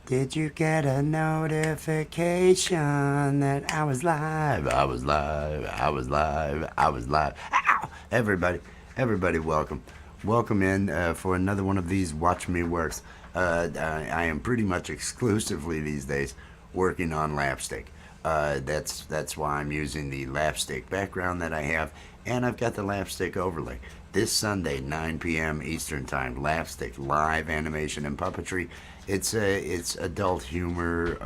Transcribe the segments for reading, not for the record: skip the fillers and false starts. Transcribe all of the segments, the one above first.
Did you get a notification that I was live? I was live. I was live. I was live. Ow! Everybody, welcome. Welcome in for another one of these Watch Me Works. I am pretty much exclusively these days working on LAPStick. That's why I'm using the LAPStick background that I have, and I've got the LAPStick overlay. This Sunday, 9 p.m. Eastern Time, LAPStick live animation and puppetry. It's adult humor.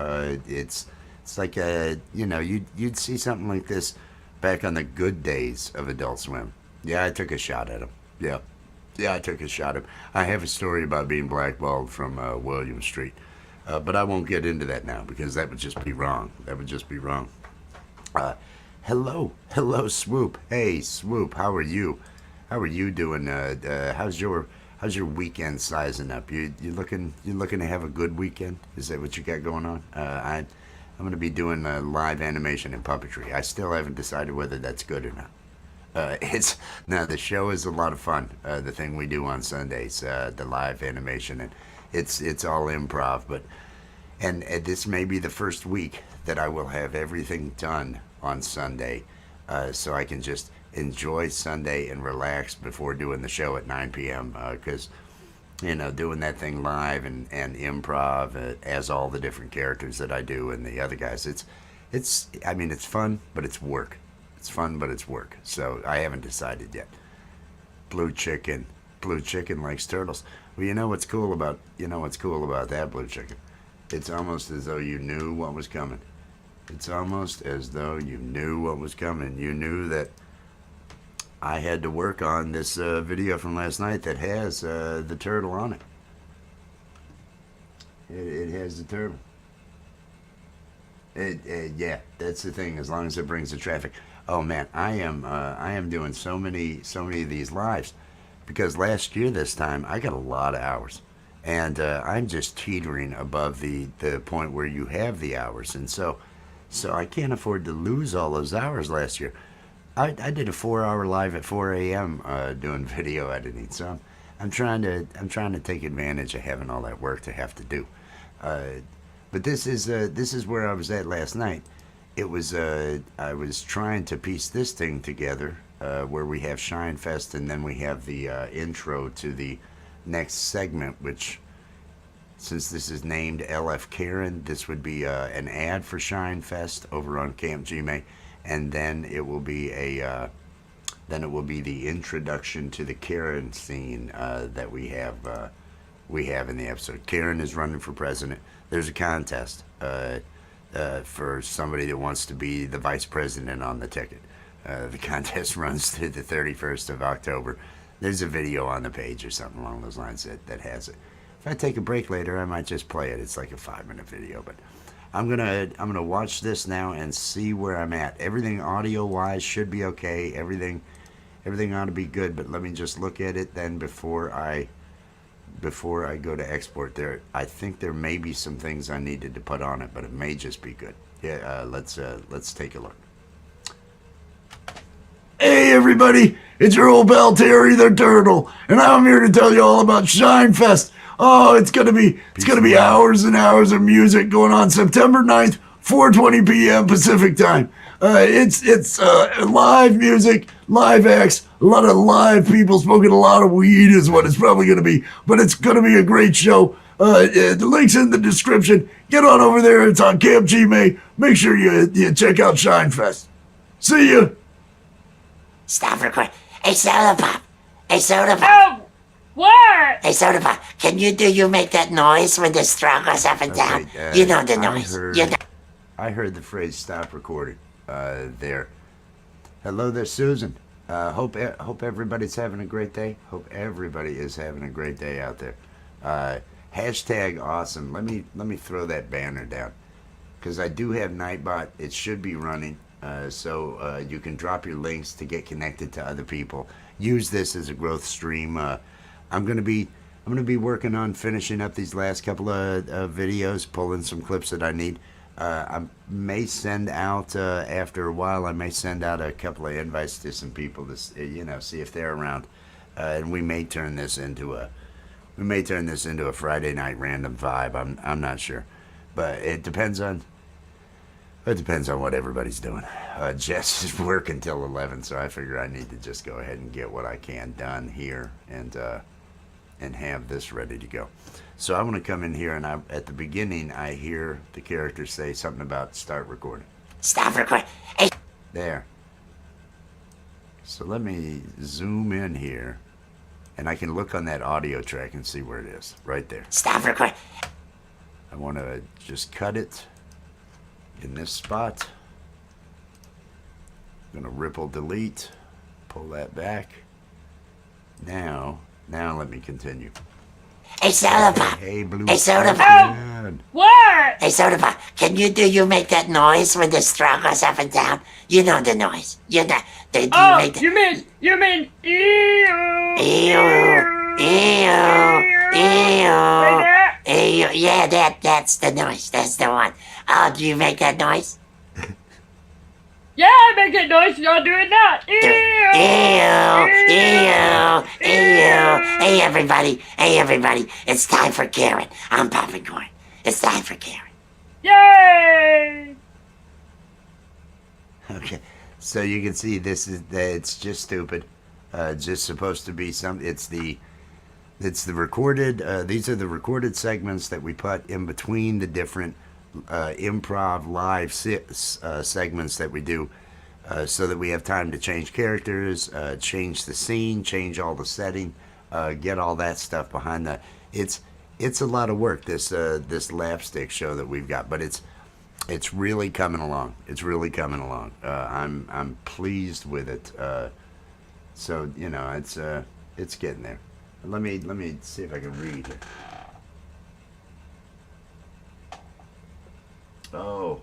It's like you'd see something like this back on the good days of Adult Swim. Yeah, I took a shot at him. Yeah, I took a shot at him. I have a story about being blackballed from William Street. But I won't get into that now because that would just be wrong. That would just be wrong. Uh, hello, Swoop. Hey, Swoop, how are you? How are you doing? How's your weekend sizing up? You looking to have a good weekend? Is that what you got going on? I'm going to be doing live animation and puppetry. I still haven't decided whether that's good or not. It's now the show is a lot of fun. The thing we do on Sundays, the live animation, and it's all improv. But this may be the first week that I will have everything done on Sunday, so I can just enjoy Sunday and relax before doing the show at 9 p.m. Because doing that thing live and improv as all the different characters that I do and the other guys, it's I mean it's fun, but it's work. It's fun, but it's work. So I haven't decided yet. Blue chicken. Blue chicken likes turtles. Well, you know what's cool about that, blue chicken? It's almost as though you knew what was coming. It's almost as though you knew what was coming. You knew that I had to work on this video from last night that has the turtle on it. It has the turtle. Yeah, that's the thing. As long as it brings the traffic. Oh man, I am doing so many of these lives because last year this time I got a lot of hours, and I'm just teetering above the point where you have the hours, and so I can't afford to lose all those hours last year. I did a 4-hour live at 4 a.m. Doing video editing, so I'm trying to take advantage of having all that work to have to do. But this is where I was at last night. It was I was trying to piece this thing together where we have Shine Fest and then we have the intro to the next segment, which since this is named LF Karen, this would be an ad for Shine Fest over on Camp Gmail, and then it will be the introduction to the Karen scene that we have in the episode. Karen is running for president. There's a contest for somebody that wants to be the vice president on the ticket. The contest runs through the 31st of October. There's a video on the page or something along those lines that has it. If I take a break later, I might just play it. It's like a 5-minute video, but I'm gonna watch this now and see where I'm at. Everything audio wise should be okay. Everything ought to be good. But let me just look at it then before I go to export. I think there may be some things I needed to put on it, but it may just be good. Yeah, let's take a look. Hey everybody, it's your old pal Terry the Turtle, and I'm here to tell you all about Shine Fest. Oh, it's gonna be hours and hours of music going on September 9th, 4:20 p.m. Pacific time. It's live music, live acts, a lot of live people smoking a lot of weed is what it's probably going to be. But it's going to be a great show. The link's in the description. Get on over there. It's on Camp Gmail. Make sure you check out Shine Fest. See ya. Stop recording. Hey, Soda Pop. Hey, Soda Pop. Oh, what? Hey, Soda Pop. Can you make that noise when the straw goes up and down? Okay, You know the noise. I heard the phrase "stop recording." There. Hello there, Susan. Hope everybody's having a great day. Hope everybody is having a great day out there. Hashtag awesome. Let me throw that banner down because I do have Nightbot. It should be running, so you can drop your links to get connected to other people. Use this as a growth stream. I'm gonna be working on finishing up these last couple of videos, pulling some clips that I need. I may send out after a while. I may send out a couple of invites to some people to see if they're around, and we may turn this into a We may turn this into a Friday night random vibe. I'm not sure, but it depends on what everybody's doing. Jess is working till 11, so I figure I need to just go ahead and get what I can done here and have this ready to go. So I want to come in here, and at the beginning I hear the character say something about start recording. Stop recording. Hey, There. So let me zoom in here, and I can look on that audio track and see where it is. Right there. stop recording. I want to just cut it in this spot. I'm going to ripple delete, pull that back. Now let me continue. Hey, Soda Pop. Hey, Blue. Hey, Soda Pop. What? Hey, Soda Pop. Can you make that noise when the straw goes up and down? You know the noise. You know. Do you Oh, make the... you mean ew? Ew. Like that? Ew. Yeah, that's the noise. That's the one. Oh, do you make that noise? Yeah, I make that noise. Y'all do it now. Ew. Hey, everybody. It's time for Karen. I'm popping corn. It's time for Karen. Yay! Okay, so you can see it's just stupid. Just supposed to be it's the recorded. These are the recorded segments that we put in between the different improv live segments that we do, so that we have time to change characters, change the scene, change all the setting, get all that stuff behind that. It's a lot of work, this LAPStick show that we've got, but it's really coming along. I'm pleased with it. So it's getting there. Let me see if I can read here. Oh,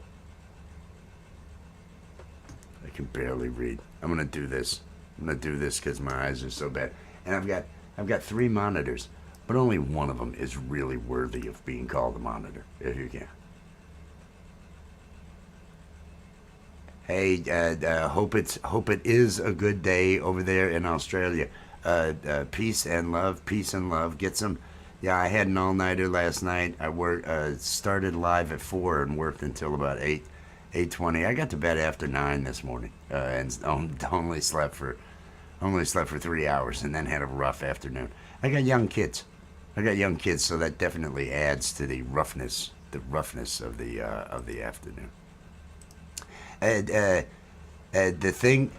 I can barely read. I'm gonna do this because my eyes are so bad, and I've got 3 monitors, but only one of them is really worthy of being called a monitor. If you can. Hey, hope it is a good day over there in Australia. Peace and love. Get some. Yeah, I had an all-nighter last night. I started live at 4 and worked until about 8:20. I got to bed after 9 this morning, and only slept for 3 hours, and then had a rough afternoon. I got young kids, so that definitely adds to the roughness of the afternoon. The thing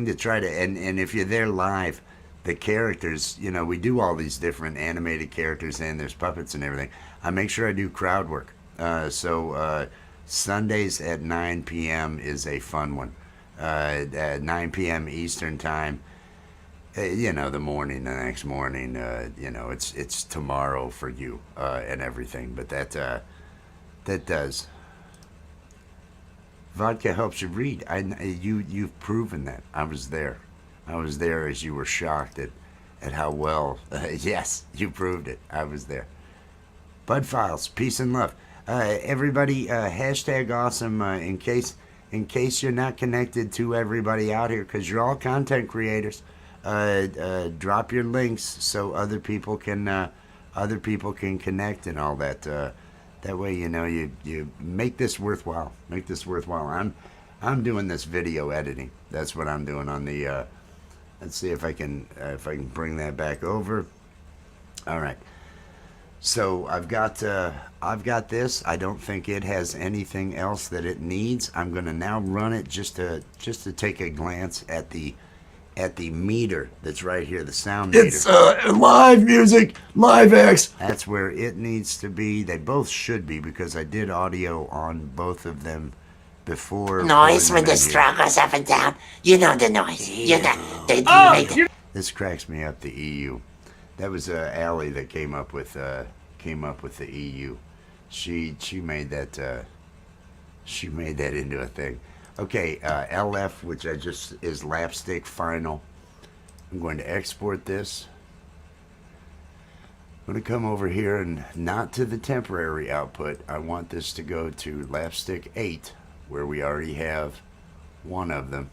to try to, and if you're there live, the characters, we do all these different animated characters, and there's puppets and everything. I make sure I do crowd work. So Sundays at 9 p.m. is a fun one. At 9 p.m. Eastern time, the next morning, it's tomorrow for you, and everything. But that does. Vodka helps you read. You've proven that. I was there as you were shocked at how well. Yes, you proved it. I was there. Bud Files, peace and love. Everybody, hashtag awesome. In case you're not connected to everybody out here, because you're all content creators. Drop your links so other people can connect and all that. That way, you make this worthwhile. I'm doing this video editing. That's what I'm doing on the. Let's see if I can bring that back over. All right. So I've got this. I don't think it has anything else that it needs. I'm gonna now run it just to take a glance at the meter that's right here, the sound meter. It's live music, live X. That's where it needs to be. They both should be, because I did audio on both of them before. Noise when the straw goes up and down. You know the noise. You know. This cracks me up. The EU. That was Allie that came up with the EU. She made that. She made that into a thing. Okay, LF, which is LAPStick final. I'm going to export this. I'm going to come over here and not to the temporary output. I want this to go to LAPStick 8, where we already have one of them.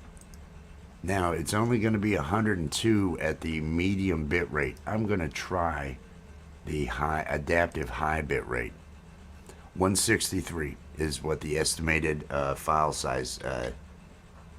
Now it's only going to be 102 at the medium bit rate. I'm going to try the high adaptive high bit rate. 163 is what the estimated file size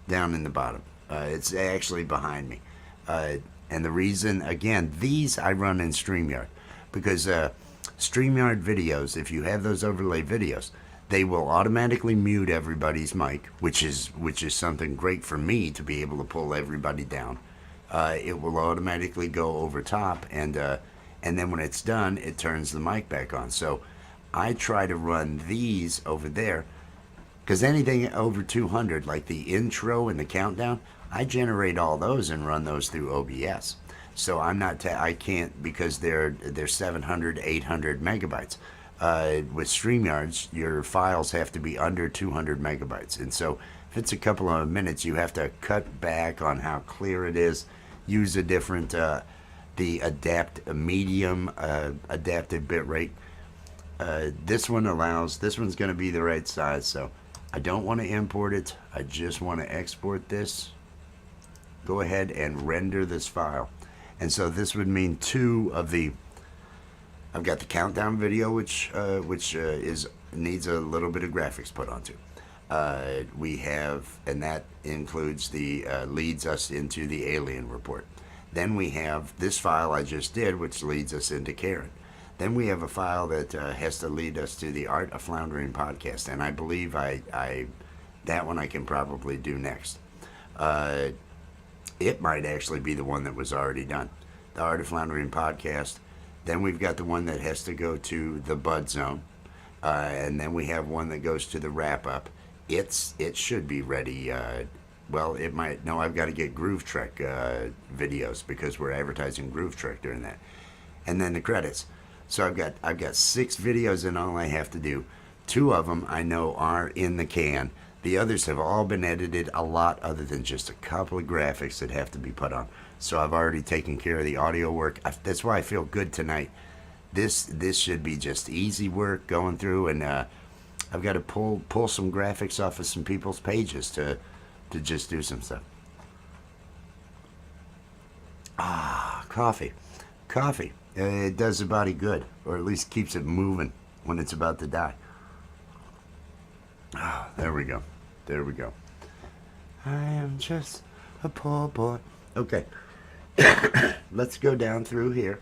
down in the bottom. It's actually behind me. And the reason, again, these I run in StreamYard because StreamYard videos, if you have those overlay videos, they will automatically mute everybody's mic, which is something great for me to be able to pull everybody down. It will automatically go over top, and then when it's done, it turns the mic back on. So I try to run these over there because anything over 200, like the intro and the countdown, I generate all those and run those through OBS. So I'm not, I can't, because they're 700, 800 megabytes. With StreamYards, your files have to be under 200 megabytes. And so if it's a couple of minutes, you have to cut back on how clear it is, use a different, the medium adaptive bit rate. This one's going to be the right size, so I don't want to import it. I just want to export this. Go ahead and render this file. And so this would mean I've got the countdown video, which needs a little bit of graphics put onto. We have, and that includes leads us into the alien report. Then we have this file I just did, which leads us into Karen. Then we have a file that has to lead us to the Art of Floundering podcast, and I believe that one I can probably do next. It might actually be the one that was already done, the Art of Floundering podcast. Then we've got the one that has to go to the Bud Zone, and then we have one that goes to the wrap up. It should be ready. Well, it might. No, I've got to get Groove Trek videos because we're advertising Groove Trek during that, and then the credits. So I've got 6 videos, and all I have to do, 2 of them I know are in the can. The others have all been edited, a lot other than just a couple of graphics that have to be put on. So I've already taken care of the audio work. That's why I feel good tonight. This should be just easy work going through, and I've got to pull some graphics off of some people's pages to just do some stuff. Coffee. It does the body good, or at least keeps it moving when it's about to die. There we go. I am just a poor boy. Okay. Let's go down through here.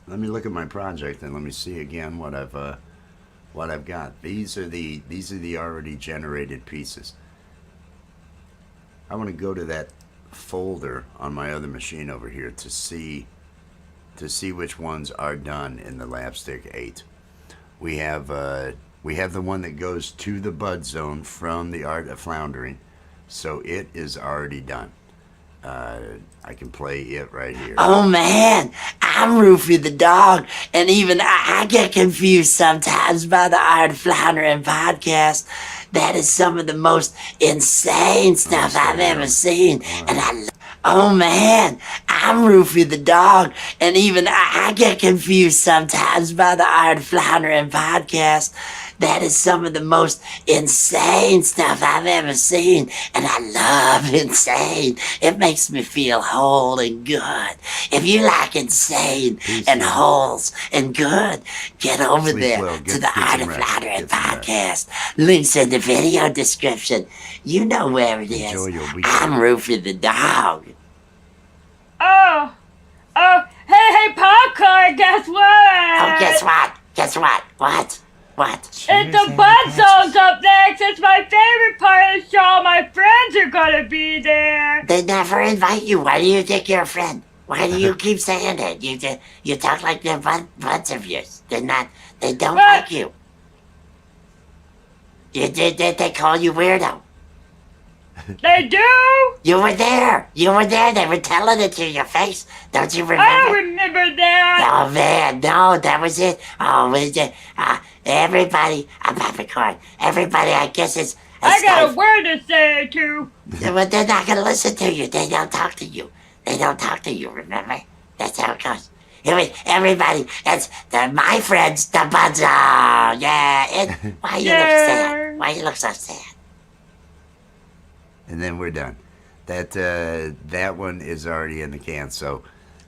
Let me look at my project and let me see again what I've got. These are the already generated pieces. I want to go to that folder on my other machine over here to see which ones are done in the LAPStick 8. We have the one that goes to the Bud Zone from the Art of Floundering, so it is already done. I can play it right here. Oh man, I'm Rufy the dog, and even I get confused sometimes by the Art of Floundering podcast. That is some of the most insane stuff I've ever seen, and oh man, I'm Rufy the dog, and even I get confused sometimes by the Art of Floundering podcast. That is some of the most insane stuff I've ever seen, and I love insane. It makes me feel whole and good. If you like insane and holes and good, get over there to the Art of Floundering podcast. Links in the video description. You know where it is. I'm Rufy the dog. Oh, hey, Popcorn, guess what? Oh, guess what? Guess what? What? It's the Bud Zone's up next. It's my favorite part of the show. My friends are gonna be there. They never invite you. Why do you think you're a friend? Why do you keep saying it? You talk like they're buds of yours. They're not. They don't like you. They call you weirdo. They do? You were there. They were telling it to your face. Don't you remember? I don't remember that. Oh man, no, that was it. Oh, was it? Everybody, I'm popcorn. Everybody, I guess it's. I got a word to say to. But they're not gonna listen to you. They don't talk to you. Remember? That's how it goes. Everybody, it's my friends, the Bud Zone. Yeah. Why you look sad? Why you look so sad? And then we're done. that one is already in the can. So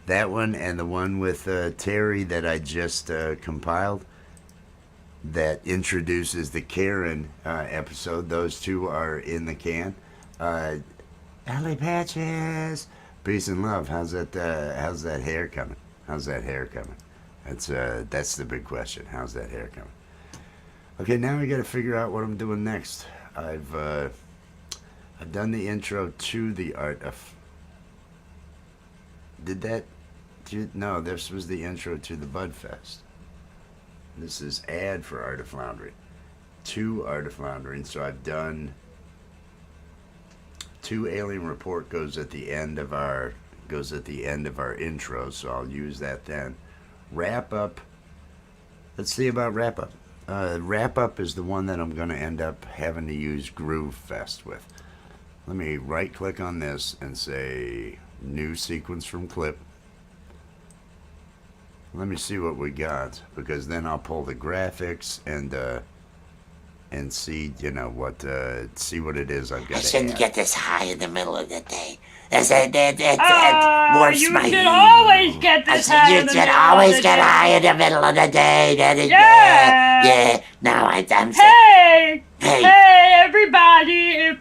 that one and the one with Terry that I just compiled that introduces the Karen episode. Those two are in the can. LA Patches, peace and love. How's that hair coming? How's that hair coming? That's the big question. How's that hair coming? Okay, now I got to figure out what I'm doing next. I've done the intro to the art of. Did that? No, this was the intro to the Bud Fest. This is ad for Art of Floundering. To Art of Floundering. So I've done 2 Alien Report goes at the end of our intro, so I'll use that then. Wrap Up. Let's see about Wrap Up. Wrap Up is the one that I'm going to end up having to use Groove Fest with. Let me right click on this and say New Sequence from Clip. Let me see what we got, because then I'll pull the graphics and see, see what it is I've got. I shouldn't get this high in the middle of the day. That's more you smart. should always get this high in You the should middle always of the get day. high in the middle of the day. That is, Yeah. yeah. No, I'm saying. Hey, everybody!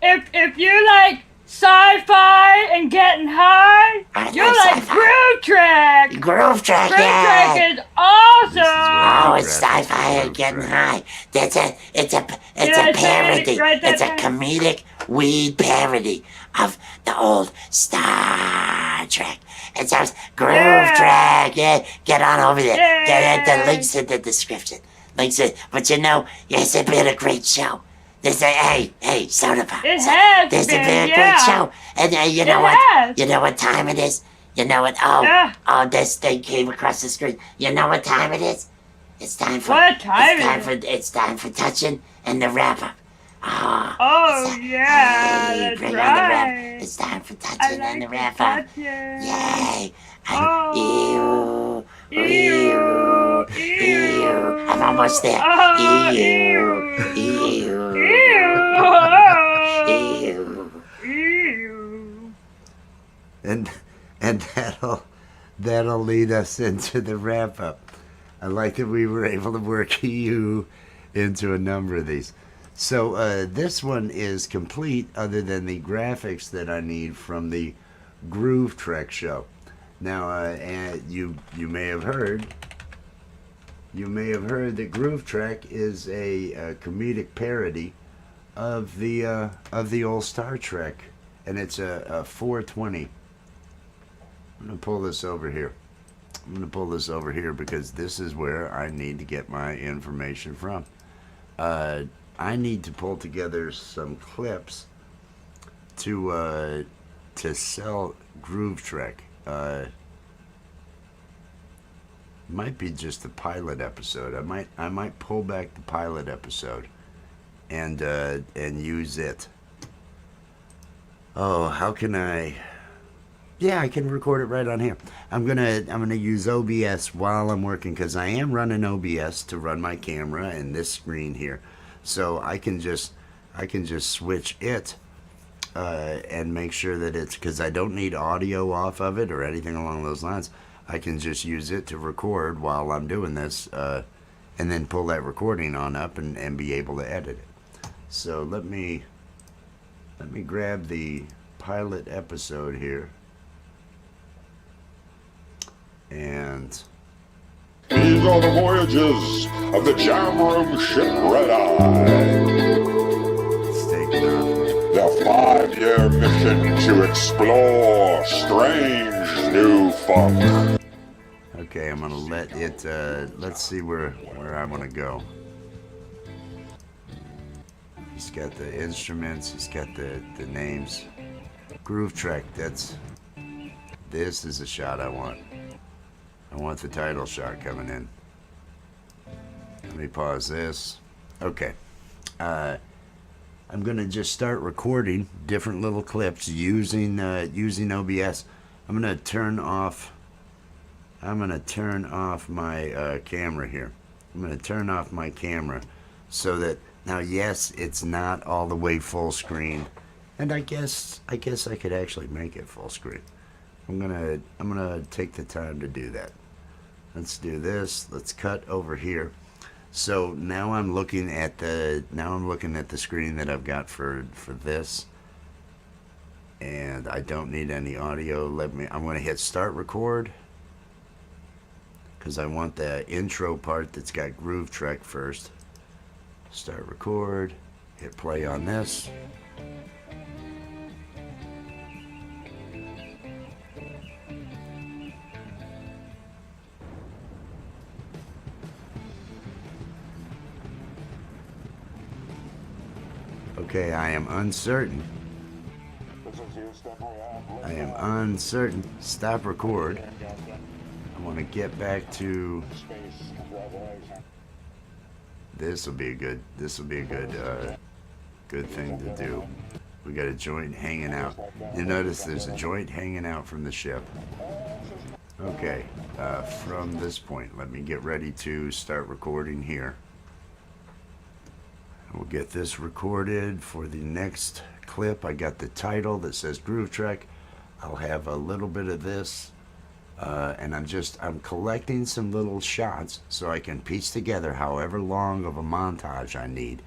If you like sci-fi and getting high, I you like like sci-fi. Groove Track. Groove Track, Groove yeah. Track is awesome. Oh, it's Graphics sci-fi for and getting Groove high. It's a Did I say parody. it right that It's a time? comedic weed parody of the old Star Trek. It sounds Groove Yeah. Track. Yeah, get on over there. Get Yeah. the links in the description. Links in. But yes, it's been a great show. Hey, Soda Pop. It has This has been, been a yeah. great show. And you know It what? has. You know what time it is? You know what? Yeah. This thing came across the screen. You know what time it is? It's time for What time it's time for touching and the wrap up. Oh, yeah, hey, that's bring on the wrap. right. It's time for I touching and the like wrap to up. touch it. Yay! Oh. Ew. Ew. I'm almost there. Oh, Ew. ew. Ew. Ew. And that'll lead us into the wrap up. I like that we were able to work you into a number of these. So this one is complete, other than the graphics that I need from the Groove Trek show. Now, and you may have heard that Groove Trek is a comedic parody of the old Star Trek, and it's a 420. I'm gonna pull this over here. Because this is where I need to get my information from. I need to pull together some clips to sell Groove Trek. Might be just the pilot episode. I might pull back the pilot episode and use it. Oh, how can I? Yeah, I can record it right on here. I'm gonna use OBS while I'm working, because I am running OBS to run my camera and this screen here, so I can just switch it and make sure that it's, because I don't need audio off of it or anything along those lines. I can just use it to record while I'm doing this, and then pull that recording on up and be able to edit it. So let me grab the pilot episode here. And These are the voyages of the jam room ship Red Eye. it's taken off. Their 5-year mission to explore strange new funk. Okay, I'm gonna let it. Let's see where I want to go. He's got the instruments. He's got the names. Groove Trek. This is the shot I want. I want the title shot coming in. Let me pause this. Okay. I'm gonna just start recording different little clips using OBS. I'm gonna turn off my camera here. I'm gonna turn off my camera so that now, yes, it's not all the way full screen, And I guess I could actually make it full screen. I'm gonna take the time to do that. Let's do this. Let's cut over here. So now I'm looking at the screen that I've got for this, and I don't need any audio. I'm gonna hit start record because I want the intro part that's got Groove Trek first. Start record. Hit play on this. Okay, I am uncertain. Stop record. I want to get back to. This will be a good thing to do. We got a joint hanging out. You notice there's a joint hanging out from the ship. Okay, from this point, let me get ready to start recording here. We'll get this recorded for the next clip. I got the title that says Groove Trek. I'll have a little bit of this, and I'm collecting some little shots so I can piece together however long of a montage I need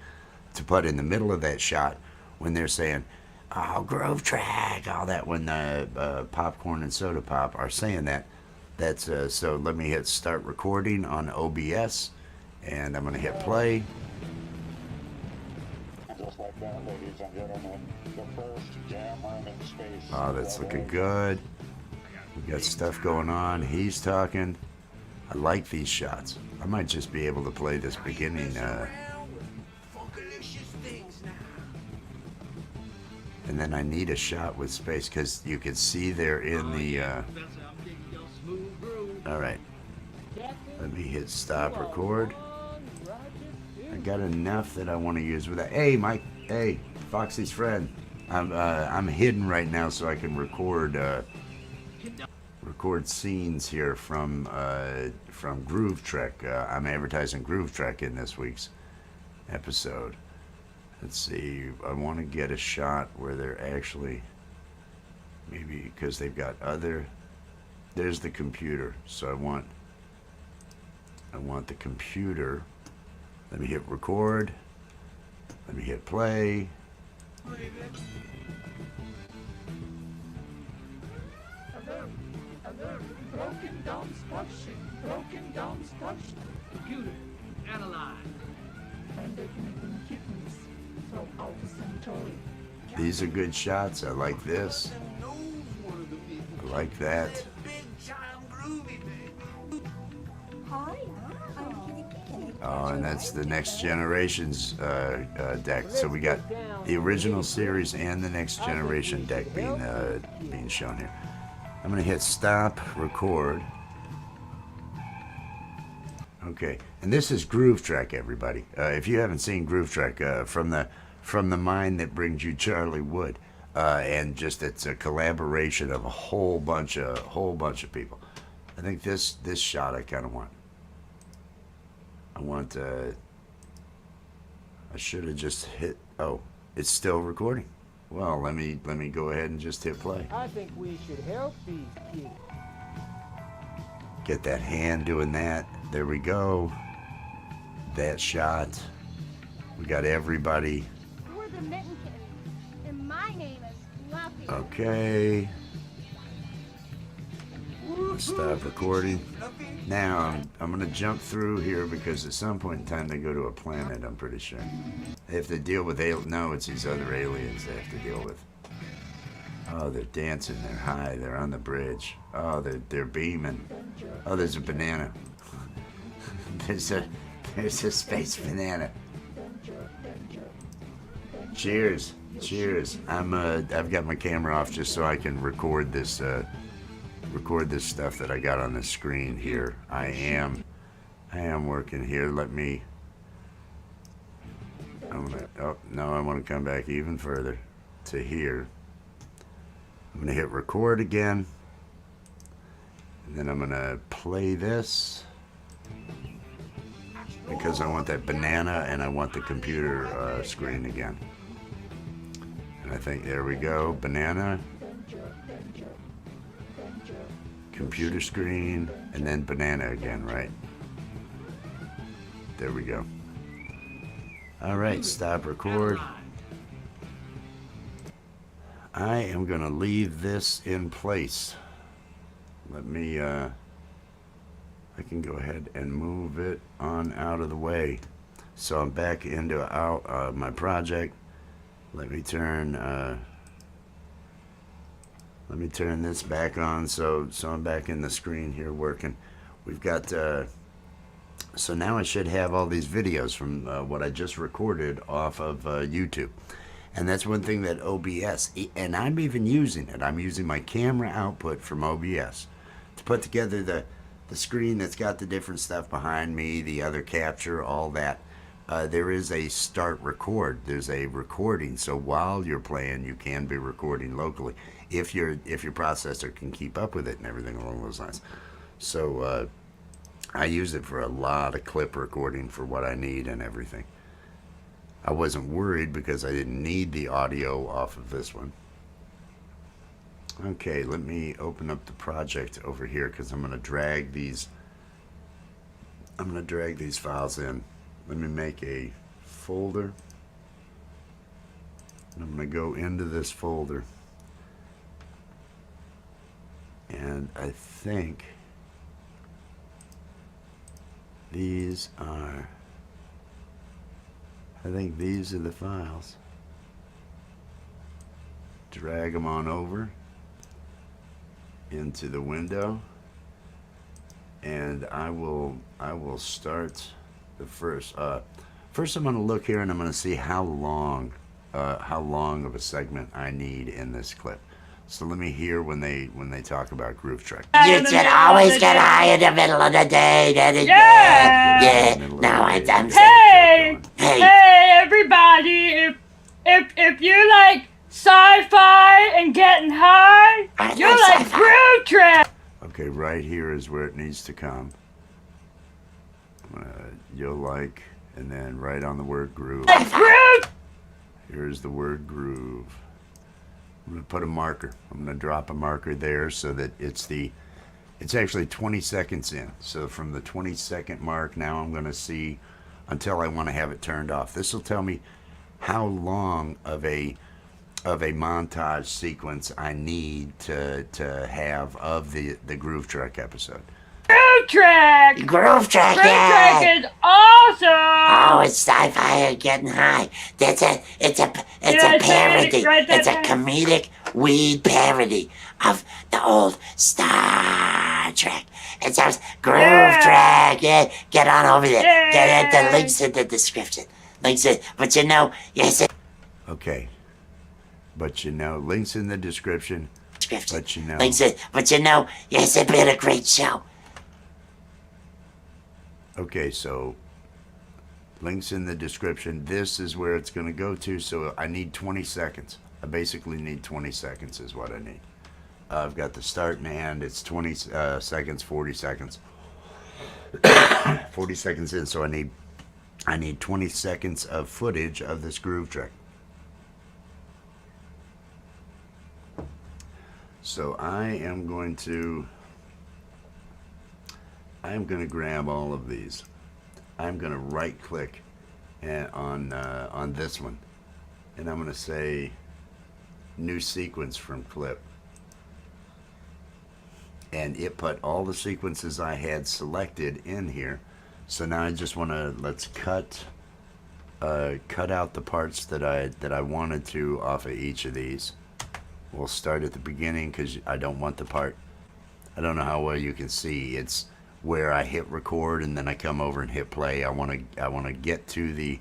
to put in the middle of that shot when they're saying, "Oh, Groove Trek," all that, when the Popcorn and Soda Pop are saying that. That's so. Let me hit start recording on OBS, and I'm gonna hit play. Ladies and gentlemen, the first jam room in space. Oh, that's looking good. We got stuff going on. He's talking. I like these shots. I might just be able to play this beginning. And then I need a shot with space because you can see they're in the. All right. Let me hit stop record. I got enough that I want to use with that. Hey, Mike. Hey, Foxy's friend. I'm hidden right now so I can record scenes here from Groove Trek. I'm advertising Groove Trek in this week's episode. Let's see. I want to get a shot where they're actually, maybe because they've got other. There's the computer. So I want the computer. Let me hit record. Let me hit play. Broken dumb structure. Computer, analyze. And they're making kittens from Alpha Centauri. These are good shots. I like this. I like that. Oh, and that's the Next Generation's deck. So we got the original series and the Next Generation deck being shown here. I'm gonna hit stop record. Okay, and this is Groove Trek, everybody. If you haven't seen Groove Trek, from the mind that brings you Charlie Wood, and just it's a collaboration of a whole bunch of people. I think this shot I kind of want. I should have just hit. Oh, it's still recording. Well, let me go ahead and just hit play. I think we should help these kids. Get that hand doing that. There we go. That shot. We got everybody. We're the Mitten Kittens, and my name is Fluffy. Okay. Stop recording. Now I'm gonna jump through here because at some point in time they go to a planet. I'm pretty sure they have to deal with no, it's these other aliens they have to deal with. Oh, they're dancing. They're high. They're on the bridge. Oh, they're beaming. Oh, there's a banana. there's a space banana. Cheers. I've got my camera off just so I can record this stuff that I got on the screen here. I am working here. I want to come back even further to here. I'm gonna hit record again, and then I'm gonna play this because I want that banana and I want the computer screen again. And I think there we go. Banana. Computer screen, and then banana again, right? There we go. All right, stop record. I am gonna leave this in place. Let me, I can go ahead and move it on out of the way. So I'm back into my project. Let me turn this back on, so I'm back in the screen here working. We've got so now I should have all these videos from what I just recorded off of YouTube. And that's one thing that OBS, and I'm even using it. I'm using my camera output from OBS to put together the screen that's got the different stuff behind me, the other capture, all that. There is a start record. There's a recording, so while you're playing, you can be recording locally if your processor can keep up with it and everything along those lines. So I use it for a lot of clip recording for what I need and everything. I wasn't worried because I didn't need the audio off of this one. Okay, let me open up the project over here because I'm going to drag these files in. Let me make a folder. I'm going to go into this folder. And I think these are the files. Drag them on over into the window, and I will start the first. First, I'm going to look here and I'm going to see how long of a segment I need in this clip. So let me hear when they talk about groove track. You should always get high in the middle of the day. Yeah. No, I'm Hey, Hey. hey, everybody! If you like sci-fi and getting high, I you like like sci-fi. groove trap. Okay, right here is where it needs to come. You'll like, and then right on the word groove. Like groove. Here's the word groove. I'm going to put a marker. I'm going to drop a marker there so that it's actually 20 seconds in. So from the 20-second mark, now I'm going to see until I want to have it turned off. This will tell me how long of a montage sequence I need to have of the groove track episode. Groove track. Groove track, Groove yeah. track is awesome. Oh, it's sci-fi and getting high. It's a Yeah, parody. right there. It's a comedic weed parody of the old Star Trek. It says groove track. Yeah, get on over there. Yeah. Get the links in the description. Links in, but yes. Okay. But links in the description. But Links in, but yes, it's been a great show. Okay, so links in the description. This is where it's going to go to, so I need 20 seconds. I basically need 20 seconds is what I need. I've got the start and end. It's 20 seconds, 40 seconds. 40 seconds in, so I need 20 seconds of footage of this groove track. So I am going to grab all of these. I'm going to right click on this one, and I'm going to say new sequence from clip, and it put all the sequences I had selected in here. So now I just want to let's cut out the parts that I wanted to off of each of these. We'll start at the beginning because I don't want the part. I don't know how well you can see. It's where I hit record and then I come over and hit play. I want to get to the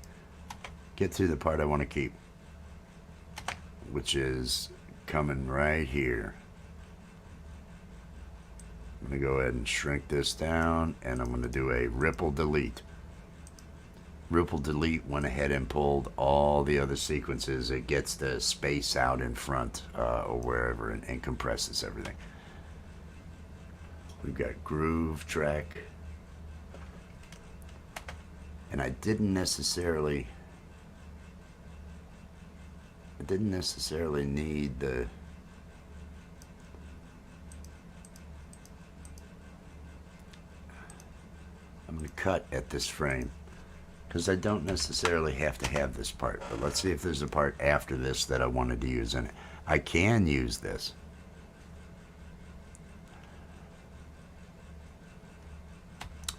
part I want to keep, which is coming right here. I'm going to go ahead and shrink this down, and I'm going to do a ripple delete. Ripple delete went ahead and pulled all the other sequences. It gets the space out in front or wherever and compresses everything. We've got groove track. And I didn't necessarily didn't necessarily need the... I'm going to cut at this frame because I don't necessarily have to have this part. But let's see if there's a part after this that I wanted to use in it. I can use this.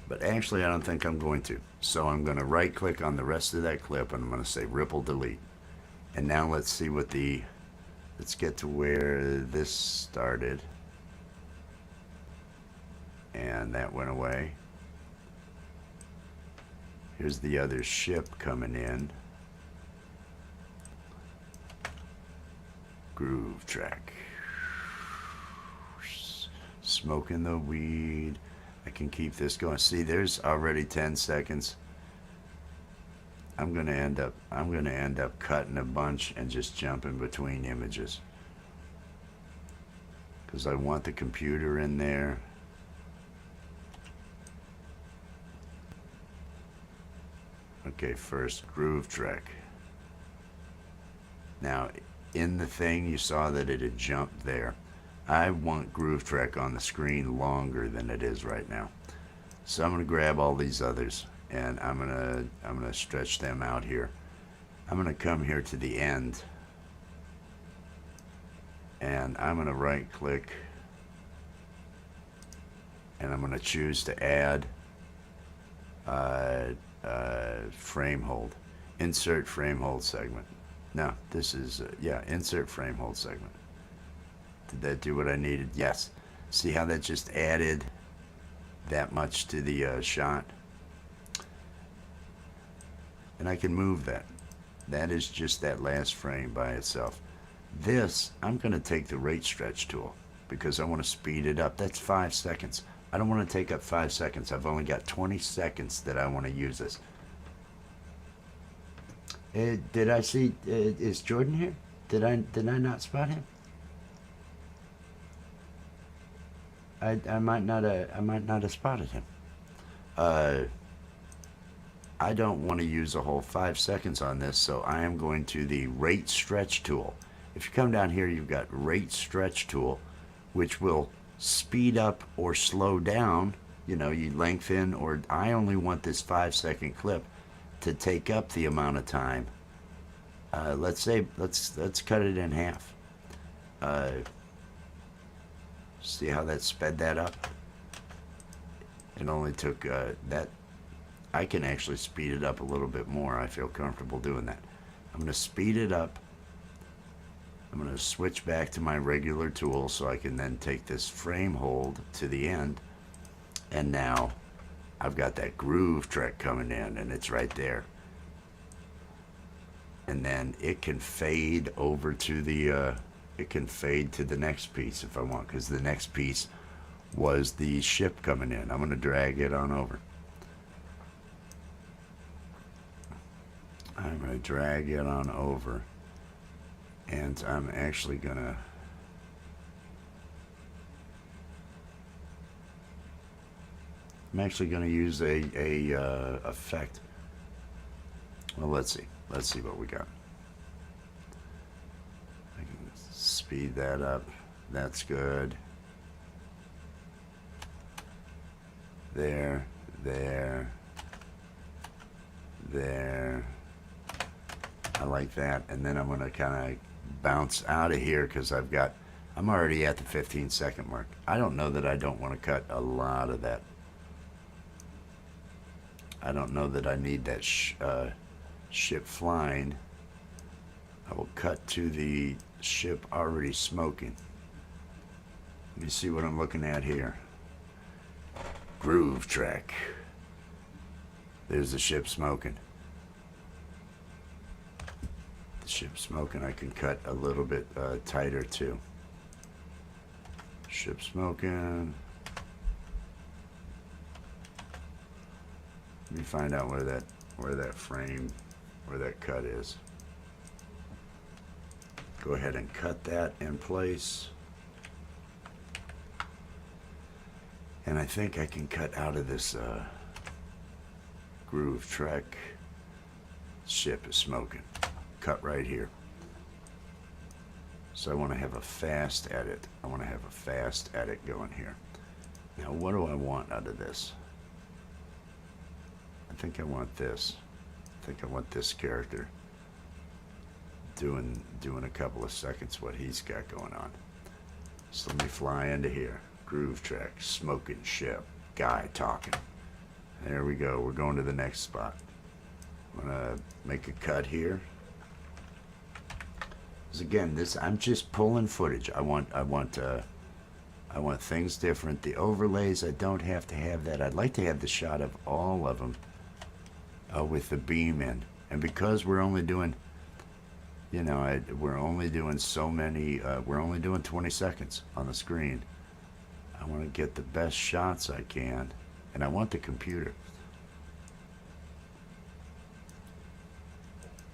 But actually I don't think I'm going to. So I'm going to right click on the rest of that clip and I'm going to say ripple delete. And now let's see what the... Let's get to where this started. And that went away. Here's the other ship coming in. Groove track. Smoking the weed. I can keep this going. See, there's already 10 seconds. I'm gonna end up cutting a bunch and just jumping between images. Because I want the computer in there. Okay, first groove track. Now, in the thing, you saw that it had jumped there. I want groove track on the screen longer than it is right now. So I'm gonna grab all these others and I'm gonna stretch them out here. I'm gonna come here to the end and I'm gonna right click and I'm gonna choose to add frame hold. Insert frame hold segment. No, this is, yeah, insert frame hold segment. Did that do what I needed? Yes. See how that just added that much to the shot? And I can move that. That is just that last frame by itself. This, I'm going to take the rate stretch tool because I want to speed it up. That's 5 seconds. I don't want to take up 5 seconds. I've only got 20 seconds that I want to use this. Did I see, is Jordan here? Did I not spot him? I might not have spotted him. I don't want to use a whole 5 seconds on this, so I am going to the rate stretch tool. If you come down here, you've got rate stretch tool, which will speed up or slow down. You know, you lengthen, or I only want this 5 second clip to take up the amount of time. Let's say let's cut it in half. See how that sped that up? It only took that. I can actually speed it up a little bit more. I feel comfortable doing that. I'm going to speed it up. I'm going to switch back to my regular tool so I can then take this frame hold to the end. And now I've got that groove track coming in and it's right there. And then it can fade over to the it can fade to the next piece if I want, because the next piece was the ship coming in. I'm going to drag it on over. I'm going to drag it on over, and I'm actually going to use a effect. Well, let's see what we got. I can speed that up. That's good. There. I like that. And then I'm going to kind of bounce out of here because I'm already at the 15-second mark. I don't know that I don't want to cut a lot of that. I don't know that I need that ship flying. I will cut to the ship already smoking. Let me see what I'm looking at here. Groove track. There's the ship smoking. The ship smoking. I can cut a little bit tighter too. Ship smoking. Let me find out where that cut is. Go ahead and cut that in place. And I think I can cut out of this groove track. Ship is smoking. Cut right here. So I want to have a fast edit. I want to have a fast edit going here. Now, what do I want out of this? I think I want this. I think I want this character doing a couple of seconds what he's got going on. So let me fly into here. Groove track, smoking ship, guy talking. There we go. We're going to the next spot. I'm gonna make a cut here. Because again, I'm just pulling footage. I want things different. The overlays, I don't have to have that. I'd like to have the shot of all of them with the beam in. And because we're only doing, you know, we're only doing so many, we're only doing 20 seconds on the screen. I want to get the best shots I can. And I want the computer.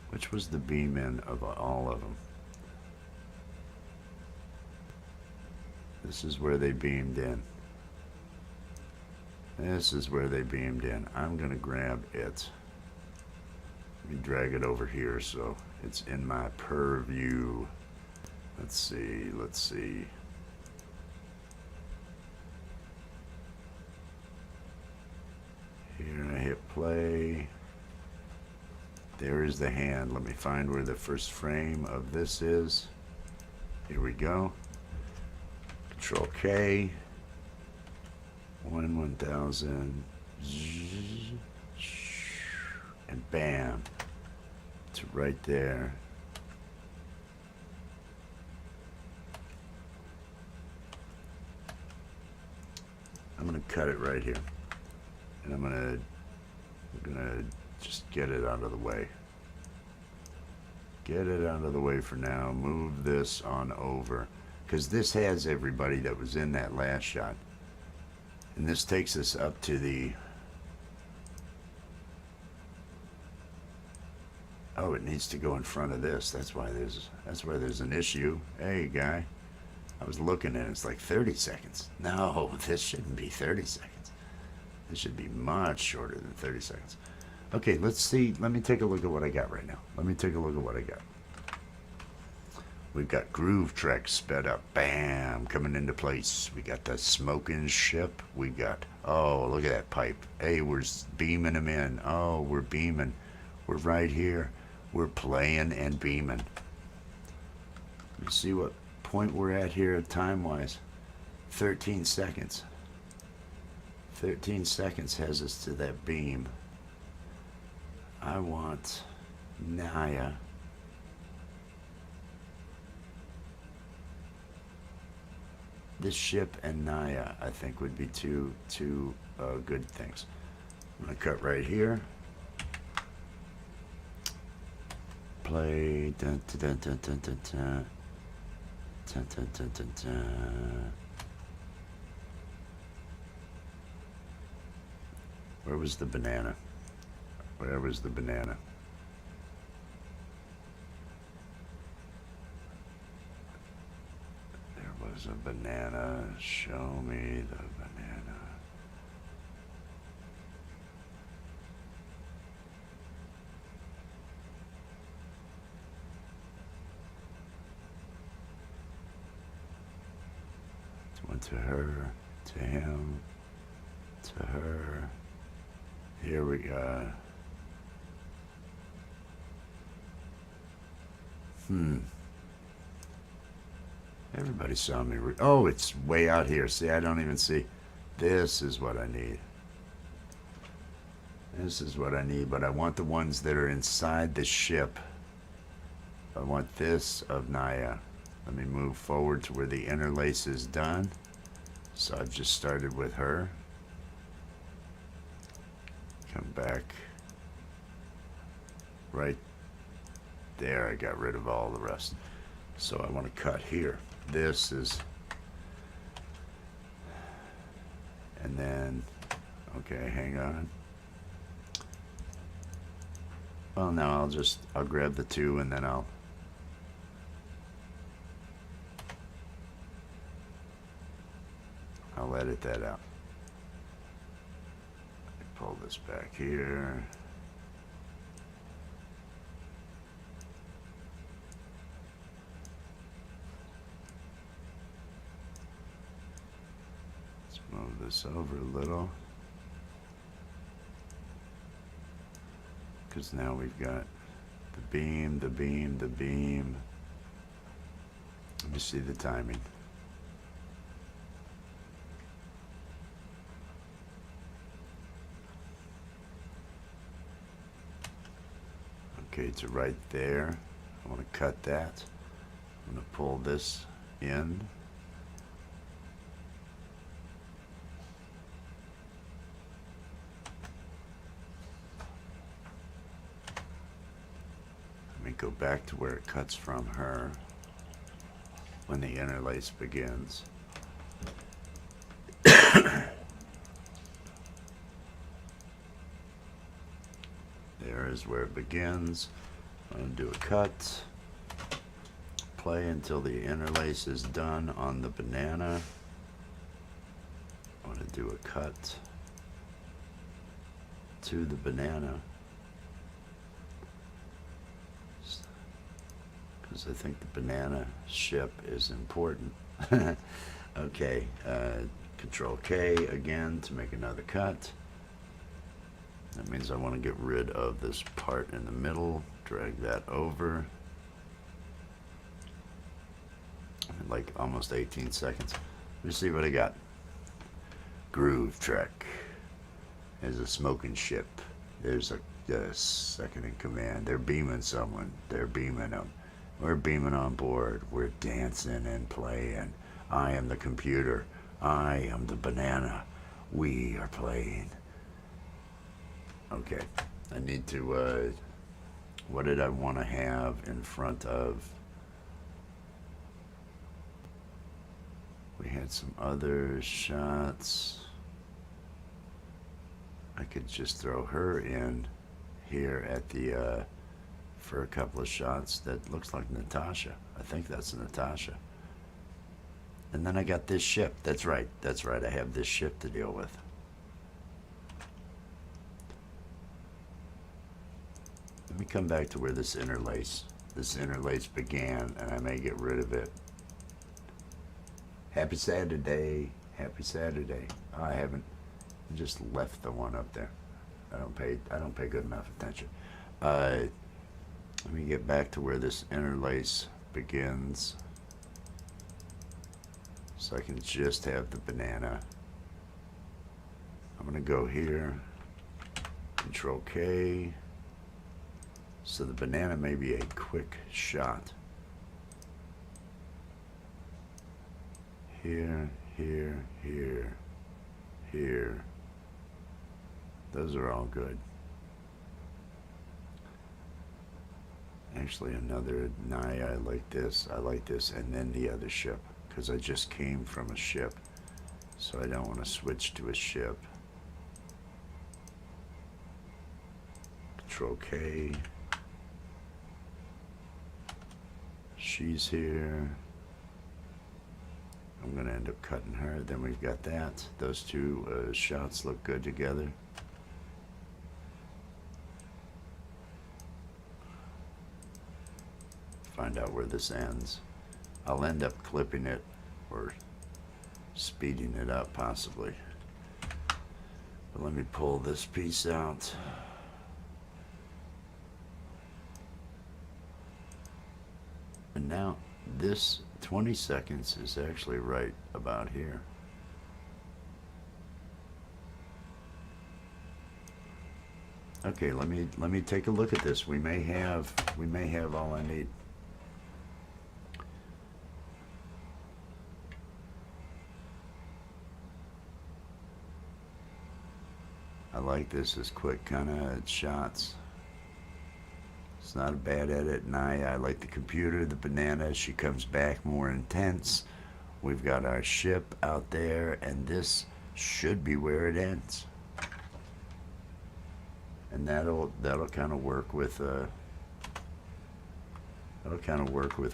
Which was the beam in of all of them? This is where they beamed in. This is where they beamed in. I'm going to grab it. Let me drag it over here so it's in my purview. Let's see, let's see. Here I hit play. There is the hand. Let me find where the first frame of this is. Here we go. Control K. 1000. And bam. It's right there. I'm gonna cut it right here. And I'm gonna just get it out of the way. Get it out of the way for now. Move this on over. Because this has everybody that was in that last shot. And this takes us up to the... Oh, it needs to go in front of this. That's why there's an issue. Hey, guy. I was looking and it's like 30 seconds. No, this shouldn't be 30 seconds. This should be much shorter than 30 seconds. Okay, let's see. Let me take a look at what I got right now. Let me take a look at what I got. We've got groove track sped up. Bam, coming into place. We got the smoking ship. We got, oh, look at that pipe. Hey, we're beaming them in. Oh, we're beaming. We're right here. We're playing and beaming. Let me see what point we're at here time-wise. 13 seconds. 13 seconds has us to that beam. I want Naya. This ship and Naya, I think, would be two good things. I'm gonna cut right here. Play. Dun, dun, dun, dun, dun, dun. Dun, dun, dun, dun, dun. Where was the banana? Where was the banana? There was a banana. Show me the banana. Went to her, to him, to her. Here we go. Everybody saw me. Oh, it's way out here. See, I don't even see. This is what I need. This is what I need, but I want the ones that are inside the ship. I want this of Naya. Let me move forward to where the interlace is done. So I've just started with her. Come back. Right there, I got rid of all the rest. So I want to cut here. This is... And then... Okay, hang on. Well, now I'll grab the two and then I'll edit that out. Pull this back here. Move this over a little. Because now we've got the beam, the beam, the beam. Let me see the timing. Okay, to right there. I want to cut that. I'm going to pull this in. Let me go back to where it cuts from her when the interlace begins. There is where it begins. I'm going to do a cut. Play until the interlace is done on the banana. I want to do a cut to the banana. Because I think the banana ship is important. Okay, Control K again to make another cut. That means I want to get rid of this part in the middle, drag that over. Like almost 18 seconds. Let me see what I got. Groove Trek. There's a smoking ship. There's a second in command. They're beaming someone. They're beaming them. We're beaming on board. We're dancing and playing. I am the computer. I am the banana. We are playing. Okay. I need to, what did I want to have in front of? We had some other shots. I could just throw her in here at the, for a couple of shots. That looks like Natasha. I think that's Natasha. And then I got this ship. That's right. That's right. I have this ship to deal with. Let me come back to where this interlace began, and I may get rid of it. Happy Saturday. Happy Saturday. Oh, I haven't. I just left the one up there. I don't pay good enough attention. Let me get back to where this interlace begins. So I can just have the banana. I'm gonna go here. Control K. So the banana may be a quick shot. Here, here, here, here. Those are all good. Actually, another I like this. I like this, and then the other ship, because I just came from a ship, so I don't want to switch to a ship. Control K. She's here. I'm going to end up cutting her. Then we've got that. Those two shots look good together. Find out where this ends. I'll end up clipping it or speeding it up possibly. But let me pull this piece out. And now this 20 seconds is actually right about here. Okay, let me take a look at this. We may have all I need. I like this as quick kind of shots. It's not a bad edit, and I like the computer, the banana. She comes back more intense. We've got our ship out there, and this should be where it ends. And that'll kind of work with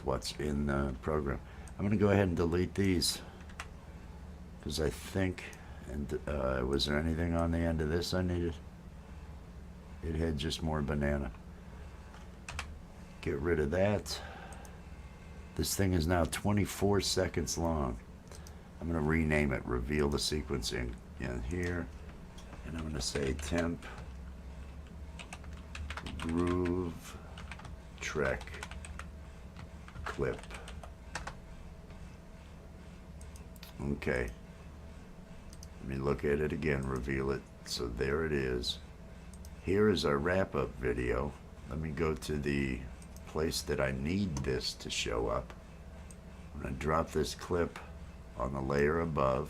what's in the program. I'm gonna go ahead and delete these because I think. And was there anything on the end of this I needed? It had just more banana. Get rid of that. This thing is now 24 seconds long. I'm going to rename it reveal the sequencing in here. And I'm going to say temp groove trek clip. Okay. Let me look at it again, reveal it. So there it is. Here is our wrap-up video. Let me go to the place that I need this to show up. I'm going to drop this clip on the layer above.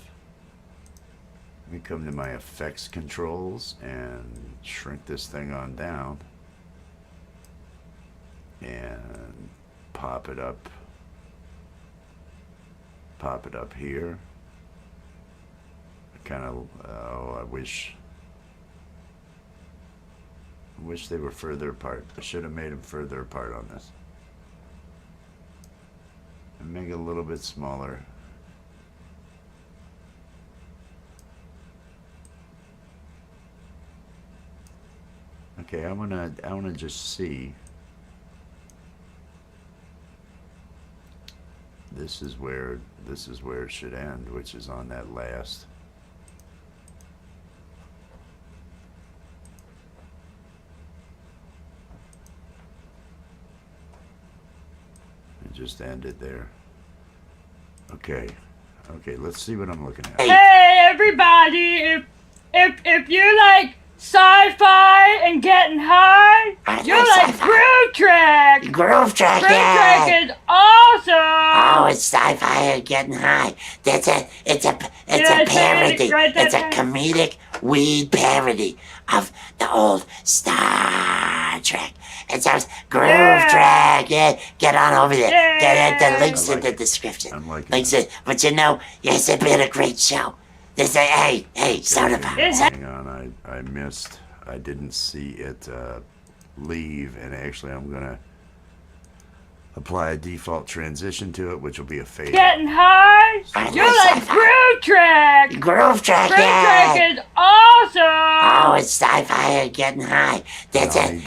Let me come to my effects controls and shrink this thing on down. And pop it up. Pop it up here. Kind of, oh, I wish they were further apart. I should have made them further apart on this. And make it a little bit smaller. Okay, I wanna just see. This is where it should end, which is on that last. Just end it there. Okay, let's see what I'm looking at. Hey everybody, if you like sci-fi and getting high, you like Groove Track. Groove Track, Groove yeah. Track is awesome. Oh, it's sci-fi and getting high. It's a parody. It's a comedic weed parody of the old Star Trek. It says Groove Track. Yeah, get on over there. Get the links in the description. I'm liking Links it. in. But you know, it's been a great show. This hey, soda pop. Hang on, I didn't see it leave, and actually I'm gonna apply a default transition to it, which will be a fade. Getting high, you like Groove Track. Groove Track, Groove yeah. Track is awesome. Oh, it's sci-fi and getting high. It's a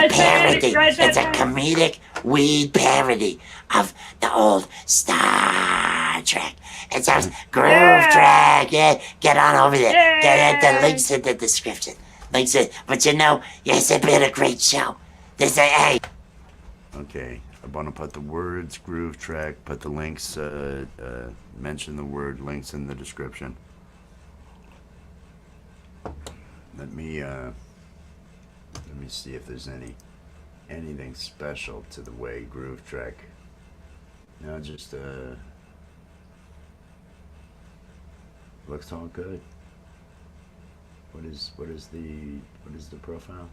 parody. It's a comedic weed parody of the old Star Trek. It says Groove Track. Yeah, get on over there. Get the links in the description. Links in. But you know, it's been a great show. Hey. Okay, I want to put the words Groove Track, put the links, mention the word links in the description. Let me see if there's anything special to the way Groove Track. No, just looks all good. What is the profile?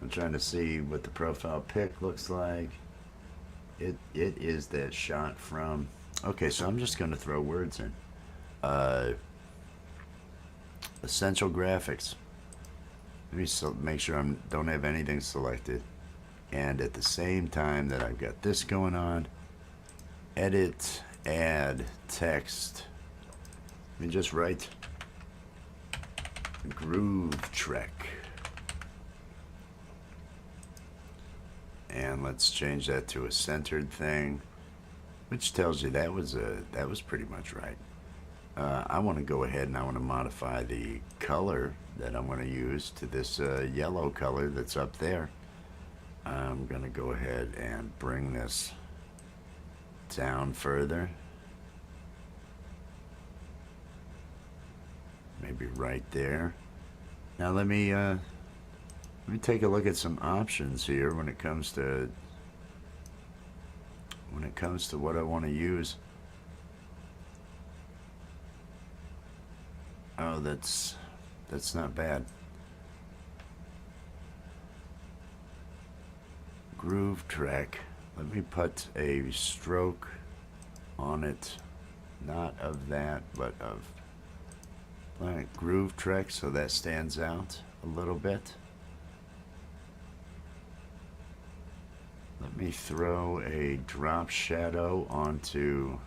I'm trying to see what the profile pic looks like. It is that shot from. Okay, so I'm just going to throw words in. Essential graphics. Let me make sure I don't have anything selected. And at the same time that I've got this going on, edit, add text. Let me just write Groove Trek. And let's change that to a centered thing, which tells you that was pretty much right. I want to go ahead and I want to modify the color that I'm going to use to this yellow color that's up there. I'm going to go ahead and bring this down further. Maybe right there. Now let me take a look at some options here when it comes to what I want to use. Oh, that's not bad. Groove Track. Let me put a stroke on it, not of that, but of Groove Track, so that stands out a little bit. Let me throw a drop shadow onto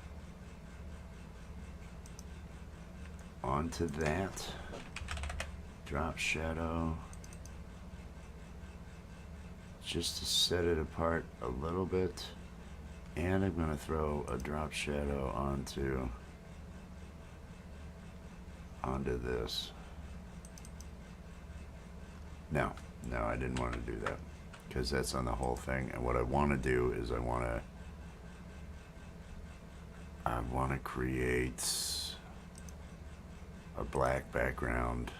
that. Drop shadow. Just to set it apart a little bit. And I'm going to throw a drop shadow onto this. No, I didn't want to do that because that's on the whole thing. And what I want to do is I want to create a black background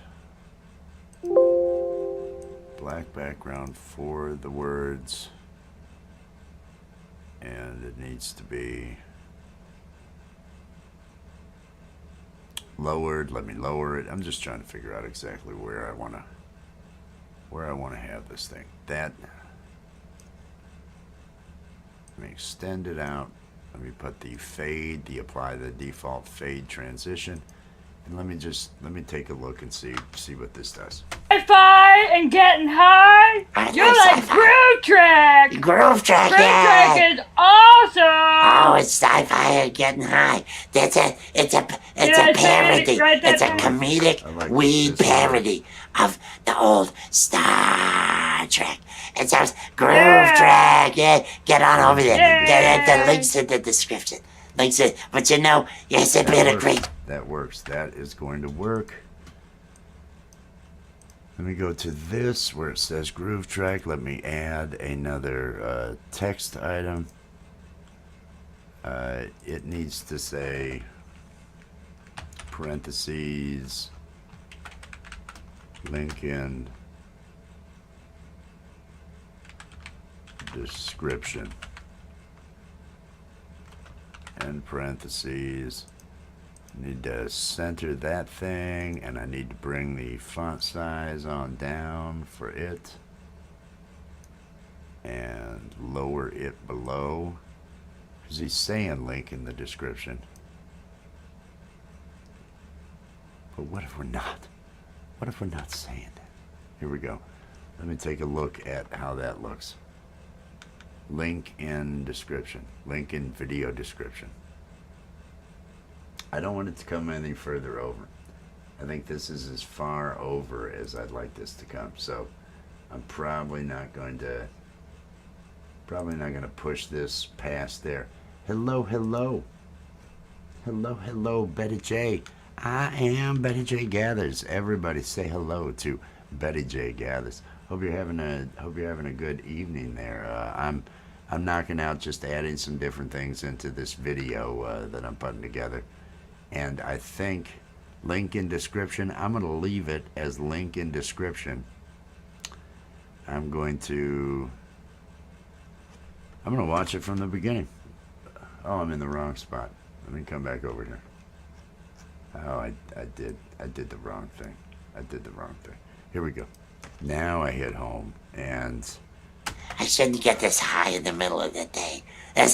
for the words, and it needs to be lowered. Let me lower it. I'm just trying to figure out exactly where I want to have this thing. Let me extend it out. Let me put apply the default fade transition. And let me take a look and see what this does. Sci-fi and getting high. You're like Groove Track. Groove Track, Groove yeah. Track is awesome. Oh, it's sci-fi and getting high. It's a parody. It's a comedic weed parody of the old Star Trek. It sounds Groove Track. Yeah, get on over there. The links in the description. Links in, but yes, it's been a great. That works. That is going to work. Let me go to this where it says Groove Track. Let me add another text item. It needs to say parentheses link in description and parentheses. Need to center that thing, and I need to bring the font size on down for it and lower it below, because he's saying link in the description. But what if we're not? What if we're not saying that? Here we go. Let me take a look at how that looks. Link in description. Link in video description. I don't want it to come any further over. I think this is as far over as I'd like this to come. So I'm probably not going to push this past there. Hello, Betty J. I am Betty J Gathers. Everybody say hello to Betty J Gathers. Hope you're having a good evening there. I'm knocking out, just adding some different things into this video that I'm putting together. And I think link in description, I'm going to leave it as link in description. I'm going to watch it from the beginning. Oh, I'm in the wrong spot. Let me come back over here. Oh, I did the wrong thing. Here we go. Now I hit home, and I shouldn't get this high in the middle of the day. More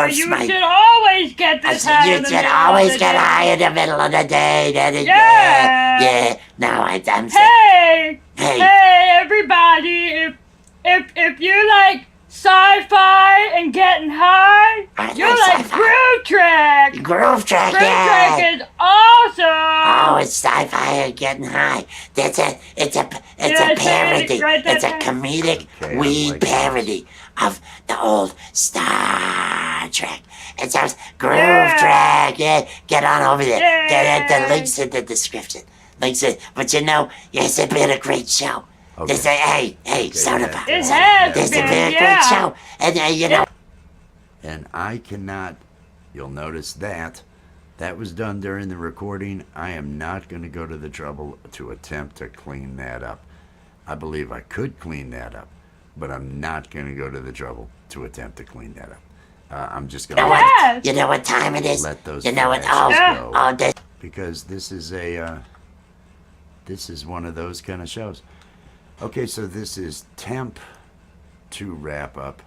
you smite. should always get this high in the middle always of the get day. high in the middle of the day. Yeah. No, I'm saying. Hey, everybody! If you like sci-fi and getting high, you're like Groove Track. Groove Track, Groove yeah. Track is awesome. Oh, it's sci-fi and getting high. It's a parody. It's a comedic weed parody of the old Star Trek. It sounds Groove Track. Yeah, get on over there. The links in the description. Links in, but yes, it's been a great show. okay. Hey, soda pop. It has This has been, been a great show, and And I cannot, you'll notice that was done during the recording. I am not going to go to the trouble to attempt to clean that up. I believe I could clean that up, but I'm not going to go to the trouble to attempt to clean that up. I'm just going to you know what time it is? let those You know what? flashes go, This. because this is one of those kind of shows. Okay, so this is temp to wrap up.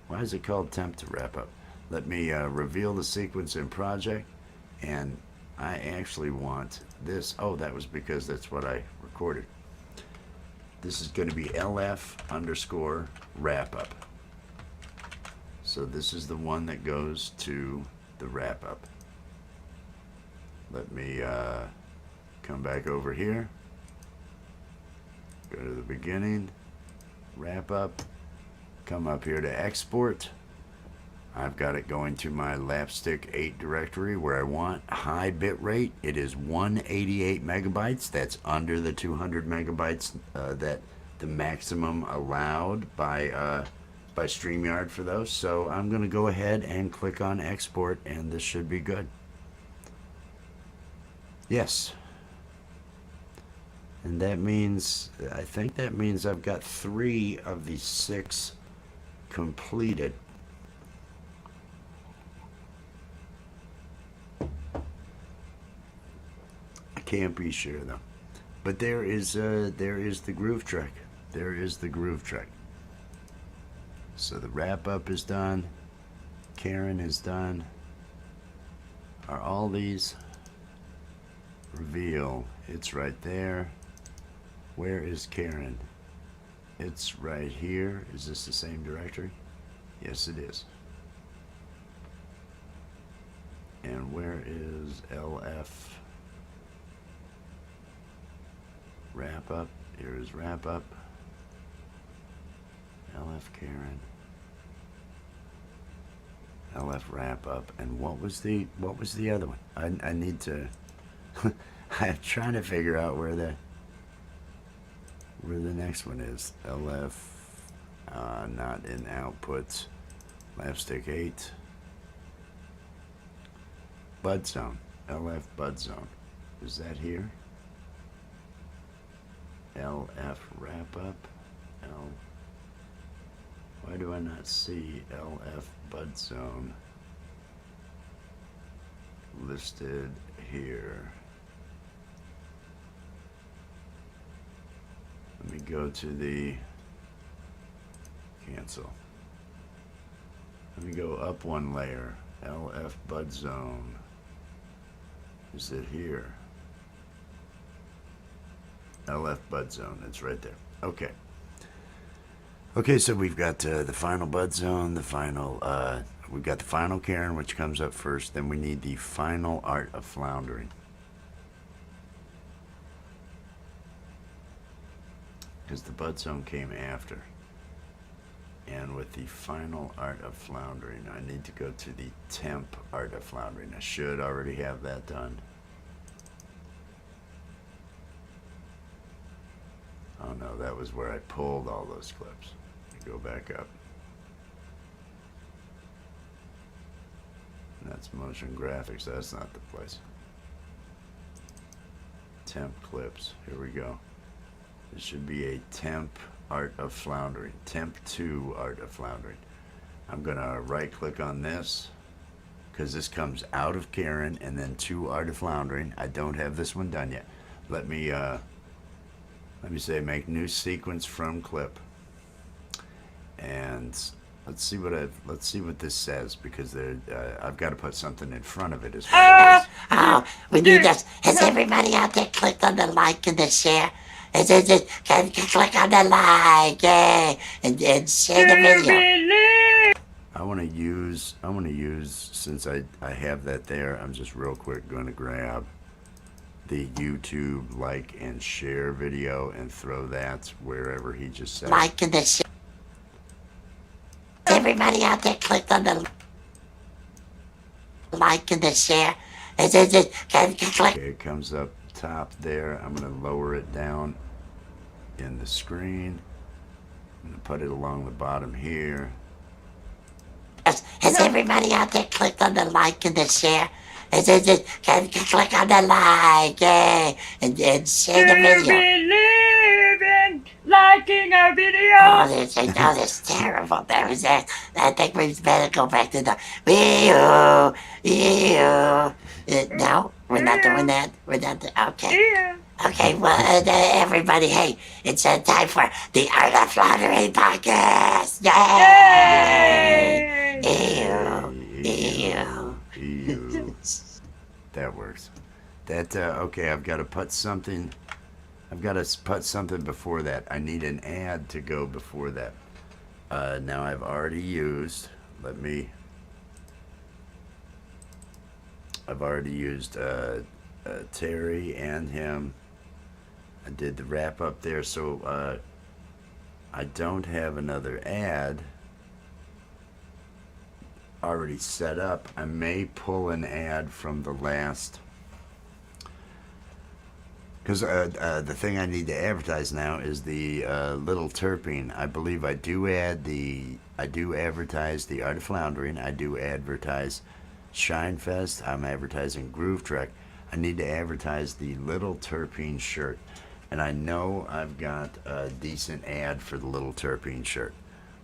Why is it called temp to wrap up? Let me reveal the sequence in project, and I actually want this. Oh, that was because that's what I recorded. This is going to be LF_wrap up. So this is the one that goes to the wrap up. Let me come back over here. Go to the beginning, wrap up, come up here to export. I've got it going to my LAPStick 8 directory where I want high bit rate. It is 188 megabytes. That's under the 200 megabytes that the maximum allowed by StreamYard for those. So I'm going to go ahead and click on export, and this should be good. Yes. And that means, I think that means I've got 3 of the 6 completed. I can't be sure though. But there is the groove track. There is the groove track. So the wrap up is done. Karen is done. Are all these? Reveal. It's right there. Where is Karen? It's right here. Is this the same directory? Yes, it is. And where is LF? Wrap up. Here is wrap up. LF Karen. LF wrap up. And what was the other one? I need to I'm trying to figure out where the next one is. LF not in outputs. LAPStick 8. Bud zone. LF bud zone. Is that here? LF wrap up. Why do I not see LF bud zone listed here? Let me go to the cancel. Let me go up one layer. LF bud zone. Is it here? LF bud zone. It's right there. Okay. Okay, so we've got the final bud zone, the final, we've got the final Karen, which comes up first. Then we need the final art of floundering. Because the bud zone came after. And with the final art of floundering, I need to go to the temp art of floundering. I should already have that done. Oh no, that was where I pulled all those clips. Go back up. That's motion graphics. That's not the place. Temp clips. Here we go. This should be a temp art of floundering. Temp 2 art of floundering. I'm gonna right click on this because this comes out of Karen and then to art of floundering. I don't have this one done yet. Let me say make new sequence from clip. And let's see what this says, because I've got to put something in front of it as well. Oh, we need this. Has everybody out there clicked on the like and the share? Can click on the like, yeah, and share the video. I want to use, since I have that there, I'm just real quick going to grab the YouTube like and share video and throw that wherever he just said. Like and the share. Everybody out there clicked on the like and the share. Can click. Okay, it comes up top there. I'm going to lower it down in the screen. I'm going to put it along the bottom here. Has everybody out there clicked on the like and the share? Can click on the like, yeah, and share the video. Believe in liking a video. Oh, this is terrible. That was that. I think we better go back to the no, we're not doing that. We're not. Okay. Yeah. Okay. Well, everybody, hey, it's time for the Art of Floundering podcast. Yay! Ew. That works. That okay. I've got to put something. I've got to put something before that. I need an ad to go before that. Now I've already used. I've already used Terry and him. I did the wrap up there, so I don't have another ad. already set up. I may pull an ad from the last, because the thing I need to advertise now is the Little Terpene. I believe I do advertise the Art of Floundering. I do advertise Shinefest. I'm advertising Groove Trek. I need to advertise the Little Terpene shirt. And I know I've got a decent ad for the Little Terpene shirt.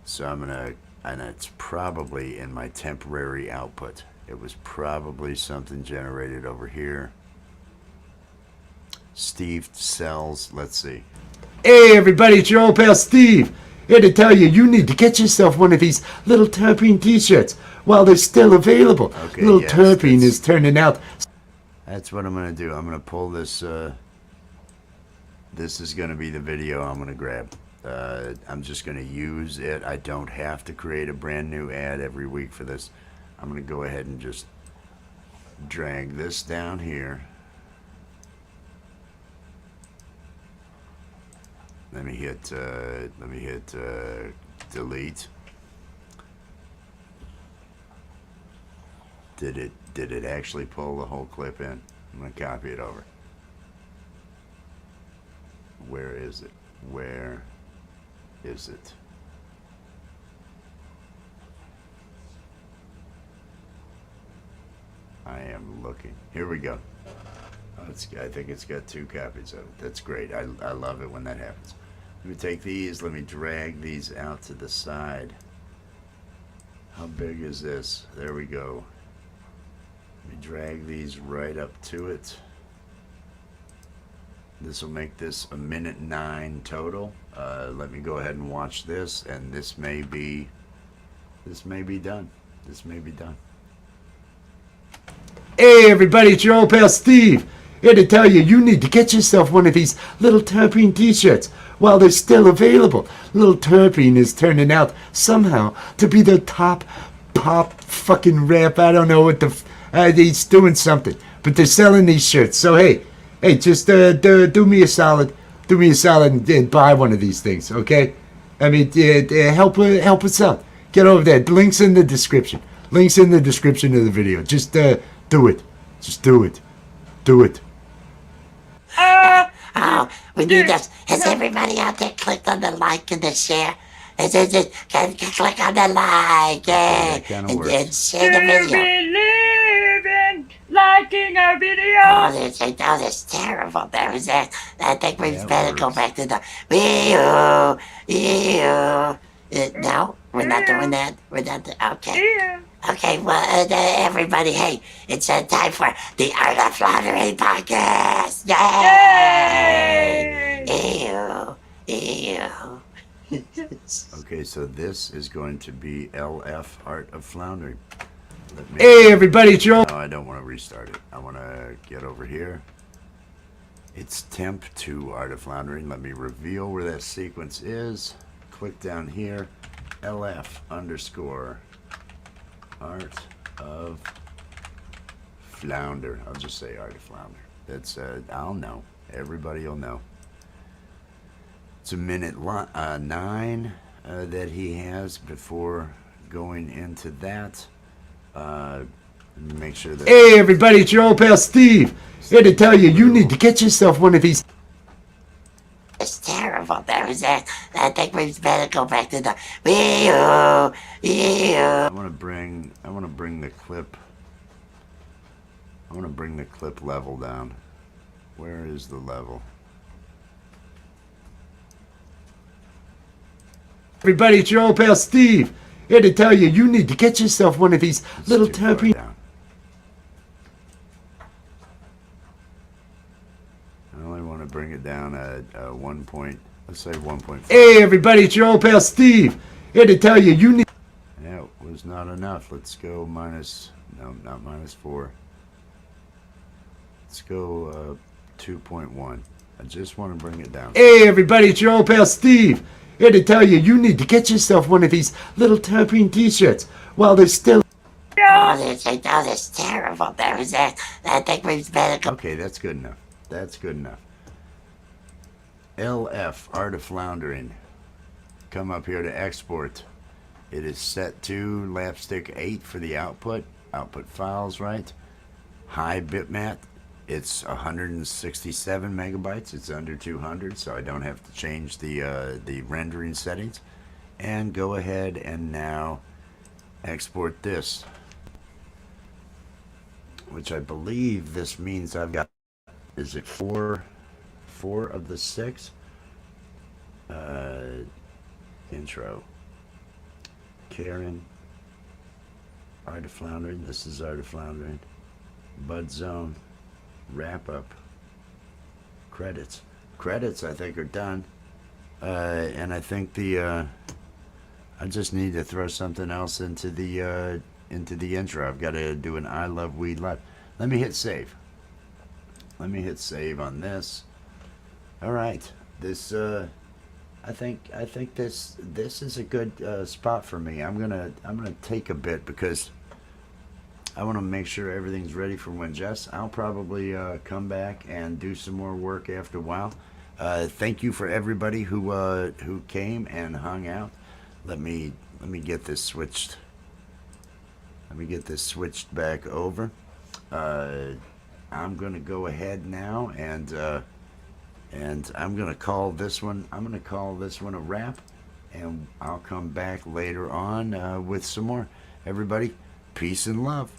So I'm going to, and it's probably in my temporary output. It was probably something generated over here. Steve sells, let's see. Hey everybody, it's your old pal Steve. Here to tell you, you need to get yourself one of these Little Terpene t-shirts while they're still available. Okay, Little yes, Terpene is turning out. That's what I'm going to do. I'm going to pull this. This is going to be the video I'm going to grab. I'm just going to use it. I don't have to create a brand new ad every week for this. I'm going to go ahead and just drag this down here. Let me hit delete. Did it actually pull the whole clip in? I'm going to copy it over. Where is it? Where is it? I am looking. Here we go. I think it's got 2 copies of it. That's great. I love it when that happens. Let me take these. Let me drag these out to the side. How big is this? There we go. Let me drag these right up to it. This will make this a 1:09 total. Let me go ahead and watch this, and this may be done. This may be done. Hey everybody, it's your old pal Steve. Here to tell you, you need to get yourself one of these Little Terpene t-shirts while they're still available. Little Terpene is turning out somehow to be the top pop fucking rap. I don't know what he's doing something, but they're selling these shirts. So hey, just do me a solid. Do me a solid and buy one of these things, okay? I mean, help us out. Get over there. Links in the description. Links in the description of the video. Just do it. Just do it. Do it. Oh, we need this. Has everybody out there clicked on the like and the share? Click on the like, yeah, kinda and works. share the Do video. believe in liking our Oh, videos? that's terrible. That was that. I think we That better go works. back to the no, we're not doing that. We're not. Okay. Yeah. Okay, well, everybody, hey, it's time for the Art of Floundering podcast. Yay! Ew. Okay, so this is going to be LF Art of Floundering. Let me, Hey everybody, it's your old... no, I don't want to restart it. I want to get over here. It's temp to Art of Floundering. Let me reveal where that sequence is. Click down here. LF _ Art of Flounder. I'll just say Art of Flounder. That's I'll know. Everybody will know. It's a 1:09 that he has before going into that. Make sure that. Hey everybody, it's your old pal Steve. Here to tell you, you need to get yourself one of these... It's terrible. That was that. I think we better go back to the I want to bring the clip. I want to bring the clip level down. Where is the level? Everybody, it's your old pal Steve. Here to tell you, you need to get yourself one of these It's Little too far Terpene... down. I only want to bring it down at 1 point. Let's say 1.5. Hey everybody, it's your old pal Steve. Here to tell you, you need... Yeah, it was not enough. Let's go minus. No, not -4. Let's go 2.1. I just want to bring it down. Hey everybody, it's your old pal Steve. Here to tell you, you need to get yourself one of these Little Terpene t-shirts while they're still... that's terrible. That was that. I think we better go. Okay, that's good enough. That's good enough. LF Art of Floundering. Come up here to export. It is set to LAPStick 8 for the output files, right? High bitmap, it's 167 megabytes. It's under 200, so I don't have to change the rendering settings. And go ahead and now export this, which I believe this means I've got, is it four of the 6? Intro. Karen. Art of Floundering. This is Art of Floundering. Bud Zone. Wrap up. Credits. Credits I think are done. And I think the I just need to throw something else into the intro. I've got to do an I Love Weed Live. Let me hit save. Let me hit save on this. All right. This I think this is a good spot for me. I'm gonna take a bit because I want to make sure everything's ready for when Jess. I'll probably come back and do some more work after a while. Thank you for everybody who came and hung out. Let me get this switched. Let me get this switched back over. I'm gonna go ahead now and I'm gonna call this one. I'm gonna call this one a wrap, and I'll come back later on with some more. Everybody, peace and love.